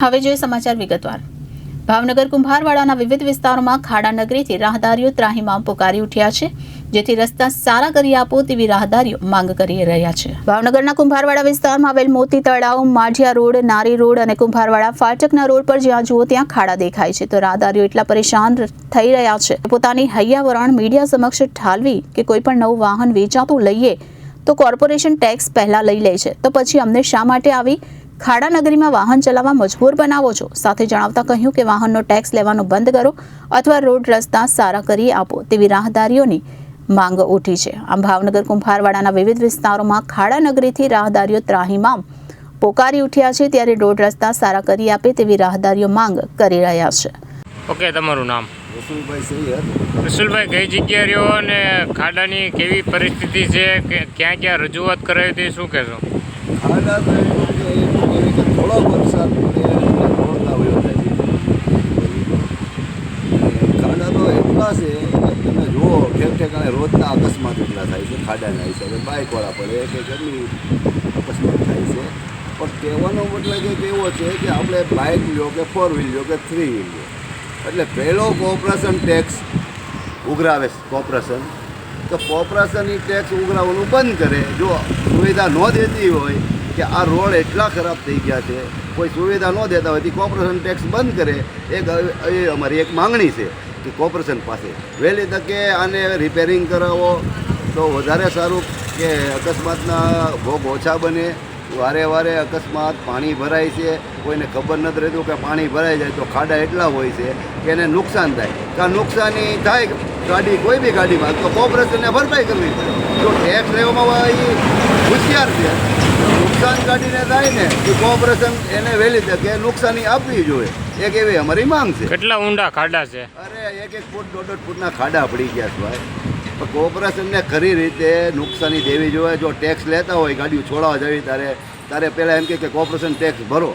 હવે જોઈએ સમાચાર વિગતવાર। ભાવનગર કુંભારવાડાના વિવિધ વિસ્તારોમાં ખાડા નગરીથી રાહદારીઓ ત્રાહિમામ પોકારી ઉઠ્યા છે, જેથી રસ્તા સારા કરી આપો તેવી રાહદારીઓ માંગ કરી રહ્યા છે। ભાવનગરના કુંભારવાડા વિસ્તારમાં આવેલ મોતી તળાવ, માઢિયા રોડ, નારી રોડ અને કુંભારવાડા ફાટકના રોડ પર જ્યાં જુઓ ત્યાં ખાડા દેખાય છે, તો રાહદારીઓ એટલા પરેશાન થઈ રહ્યા છે પોતાની હૈયાવરણ મીડિયા સમક્ષ ઠાલવી કે કોઈ પણ નવું વાહન વેચાતું લઈએ તો કોર્પોરેશન ટેક્સ પહેલા લઈ લે છે, તો પછી અમને શા માટે આવી ખાડા નગરીમાં વાહન ચલાવવા મજબૂર બનાવો છો। સાથે જણાવતા કહ્યું કે વાહનનો ટેક્સ લેવાનું બંધ કરો અથવા રોડ રસ્તા સારા કરી આપો તેવી રાહદારીઓની માંગ ઉઠી છે। આમ ભાવનગર કુંભારવાડાના વિવિધ વિસ્તારોમાં ખાડા નગરીથી રાહદારીઓ ત્રાહિમામ પોકારી ઉઠ્યા છે, ત્યારે રોડ રસ્તા સારા કરી આપે તેવી રાહદારીઓ માંગ કરી રહ્યા છે। ઓકે, તમારું નામ? રસુલભાઈ સૈયદ। રસુલભાઈ, કઈ જગ્યા રહ્યો અને ખાડાની કેવી પરિસ્થિતિ છે, કે ક્યાં ક્યાં રજૂઆત કરાવી હતી, શું કહેશો? ખાડા તો એવી કે થોડો વરસાદ પડે દોડતા હોય થાય ખાડા તો એટલા છે કે તમે જુઓ ઠેક ઠેકાણે રોજના અકસ્માત એટલા થાય છે ખાડાના હિસાબે। બાઇકવાળા પડે કે ગમે અકસ્માત થાય છે, પણ કહેવાનો મતલબ એવો છે કે આપણે બાઇક લ્યો કે 4 વ્હીલ લ્યો કે 3 વ્હીલ લ્યો, એટલે પહેલો કોર્પોરેશન ટેક્સ ઉઘરાવે કોર્પોરેશન, તો કોર્પોરેશન એ ટેક્સ ઉઘરાવવાનું બંધ કરે। જો સુવિધા ન દેતી હોય કે આ રોડ એટલા ખરાબ થઈ ગયા છે, કોઈ સુવિધા ન દેતા હોય તો કોર્પોરેશન ટેક્સ બંધ કરે। એ અમારી એક માંગણી છે કે કોર્પોરેશન પાસે વહેલી તકે આને રિપેરિંગ કરાવો તો વધારે સારું, કે અકસ્માતના ભોગ ઓછા બને। વારે વારે અકસ્માત પાણી ભરાય છે, કોઈને ખબર નથી રહેતું કે પાણી ભરાઈ જાય તો ખાડા એટલા હોય છે કે એને નુકસાન થાય, કાં નુકસાની થાય ગાડી કોઈ બી ગાડીમાં તો કોર્પોરેશનને ભરપાઈ કરવી પડે। જો ટેક્સ લેવામાં એ હોશિયાર છે, નુકસાન ગાડીને થાય ને તો કોર્પોરેશન એને વહેલી તકે નુકસાની આપવી જોઈએ, એક એવી અમારી માંગ છે। કેટલા ઊંડા ખાડા છે? અરે 1-1 ફૂટ 1.5 ફૂટના ખાડા પડી ગયા છે ભાઈ, પણ કોર્પોરેશનને ખરી રીતે નુકસાની દેવી જોઈએ। જો ટેક્સ લેતા હોય ગાડીઓ છોડાવવા જવી તારે પહેલાં એમ કે કોર્પોરેશન ટેક્સ ભરો,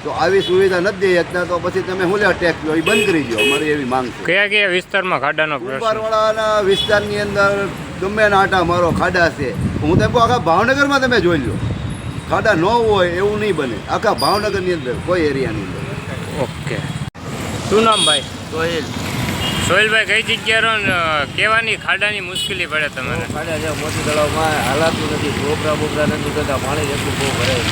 તો આવી સુવિધા નથી દઈ શકતા તો પછી તમે શું લેવા ટેક્સ લો એ બંધ કરી દો, અમારી એવી માંગ છે। કયા કયા વિસ્તારમાં ખાડાનો પ્રશ્ન? કુંભારવાડાના વિસ્તારની અંદર ગમે ના આટા મારો ખાડા છે। હું તેમ કહું આખા ભાવનગરમાં તમે જોઈ લો, ખાડા ન હોય એવું નહીં બને, આખા ભાવનગરની અંદર કોઈ એરિયાની અંદર। ઓકે, શું નામ ભાઈ? સોહિલ। સોહિલભાઈ, કઈ જગ્યા રહો ને કેવાની ખાડાની મુશ્કેલી પડે તમારે? ખાડા છે મોતી તળાવમાં હાલાતું નથી, બોકરા નથી થતા, પાણી એટલું બહુ ભરાય।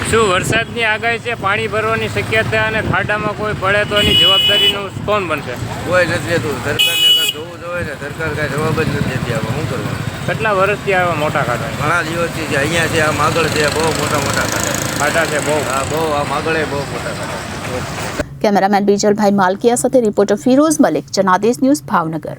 શું વરસાદની આગાહી છે, પાણી ભરવાની શક્યતા અને ખાડામાં કોઈ પડે તો એની જવાબદારીનું કોણ બનશે? કોઈ નથી લેતું, સરકારને કાંઈ જોવું જોઈએ ને, સરકાર કાંઈ જવાબ જ નથી દેતી। હવે શું કરવાનું? કેટલા વર્ષથી આવા મોટા ખાડા? ઘણા દિવસથી છે, અહીંયા છે, આમ આગળ છે, બહુ મોટા ખાડા છે બહુ? હા, બહુ આમ આગળ બહુ મોટા ખાડા। કેમેરામેન બીજલભાઈ માલકિયા સાથે રિપોર્ટર ફિરોઝ મલિક, જનાદેશ ન્યૂઝ, ભાવનગર।